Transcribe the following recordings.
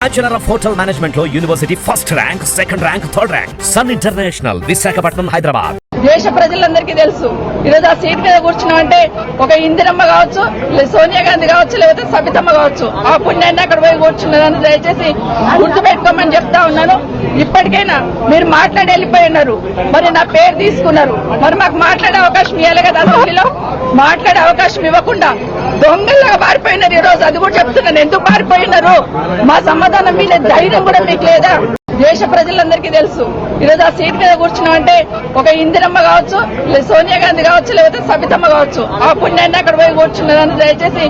Bachelor of hotel management లో university first rank, second rank, third rank. Sun International, Visakhapatnam, Hyderabad. దేశ ప్రజలందరికీ తెలుసు ఈరోజు ఆ సీట్ మీద కూర్చున్నామంటే ఒక ఇందిరమ్మ కావచ్చు, సోనియా గాంధీ కావచ్చు, లేకపోతే సబితమ్మ కావచ్చు. ఆ పుణ్యాన్ని అక్కడ పోయి కూర్చున్నదని దయచేసి గుర్తుపెట్టుకోమని చెప్తా ఉన్నాను. ఇప్పటికైనా మీరు మాట్లాడి వెళ్ళిపోయినారు, మరి నా పేరు తీసుకున్నారు, మరి మాకు మాట్లాడే అవకాశం ఇవ్వాలి కదా. అసెంబ్లీలో మాట్లాడే అవకాశం ఇవ్వకుండా దొంగల్లాగా పారిపోయినారు. ఈ రోజు అది కూడా చెప్తున్నాను, ఎందుకు పారిపోయినారు? మా సమాధానం మీద ధైర్యం కూడా మీకు లేదా? దేశ ప్రజలందరికీ తెలుసు ఈరోజు ఆ సీట్ మీద కూర్చున్నామంటే ఒక ఇందిరమ్మ కావచ్చు, సోనియా గాంధీ కావచ్చు, లేకపోతే సబితమ్మ కావచ్చు. ఆ పుణ్యాన్ని అక్కడ పోయి కూర్చున్నదని దయచేసి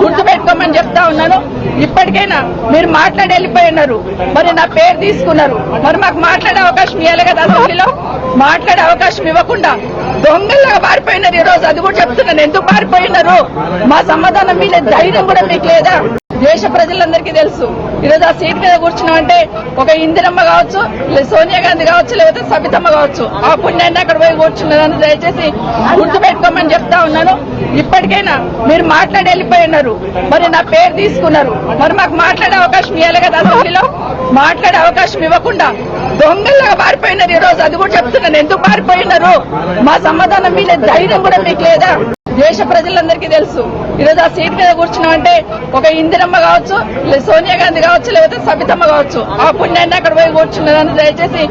గుర్తుపెట్టుకోమని చెప్తా ఉన్నాను. ఇప్పటికైనా మీరు మాట్లాడి వెళ్ళిపోయినారు, మరి నా పేరు తీసుకున్నారు, మరి మాకు మాట్లాడే అవకాశం ఇవ్వాలి కదా. అసెంబ్లీలో మాట్లాడే అవకాశం ఇవ్వకుండా దొంగల్లాగా పారిపోయినారు. ఈ రోజు అది కూడా చెప్తున్నాను, ఎందుకు పారిపోయినారు? మా సమాధానం మీద ధైర్యం కూడా మీకు లేదా? దేశ ప్రజలందరికీ తెలుసు ఈరోజు ఆ సీట్ మీద కూర్చున్నామంటే ఒక ఇందిరమ్మ కావచ్చు, సోనియా గాంధీ కావచ్చు, లేకపోతే సబితమ్మ కావచ్చు. ఆ పుణ్యాన్ని అక్కడ పోయి కూర్చున్నదని దయచేసి గుర్తుపెట్టుకోమని చెప్తా ఉన్నాను. ఇప్పటికైనా మీరు మాట్లాడి వెళ్ళిపోయినారు, మరి నా పేరు తీసుకున్నారు, మరి మాకు మాట్లాడే అవకాశం ఇవ్వాలి కదా. అసెంబ్లీలో మాట్లాడే అవకాశం ఇవ్వకుండా దొంగల్లాగా పారిపోయినారు. ఈ రోజు అది కూడా చెప్తున్నాను, ఎందుకు పారిపోయినారు? మా సమాధానం మీద ధైర్యం కూడా మీకు లేదా? దేశ ప్రజలందరికీ తెలుసు ఈరోజు ఆ సీట్ మీద కూర్చున్నామంటే ఒక ఇందిరమ్మ కావచ్చు, సోనియా గాంధీ కావచ్చు, లేకపోతే సబితమ్మ కావచ్చు. ఆ పుణ్యాన్ని అక్కడ పోయి కూర్చున్నదని దయచేసి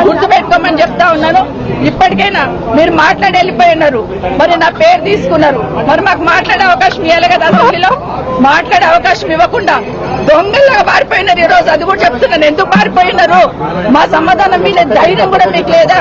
గుర్తుపెట్టుకోమని చెప్తా ఉన్నాను. ఇప్పటికైనా మీరు మాట్లాడి వెళ్ళిపోయినారు, మరి నా పేరు తీసుకున్నారు, మరి మాకు మాట్లాడే అవకాశం ఇవ్వాలి కదా. అసెంబ్లీలో మాట్లాడే అవకాశం ఇవ్వకుండా దొంగల్లాగా పారిపోయినారు. ఈ రోజు అది కూడా చెప్తున్నాను, ఎందుకు పారిపోయినారు? మా సమాధానం మీద ధైర్యం కూడా మీకు లేదా?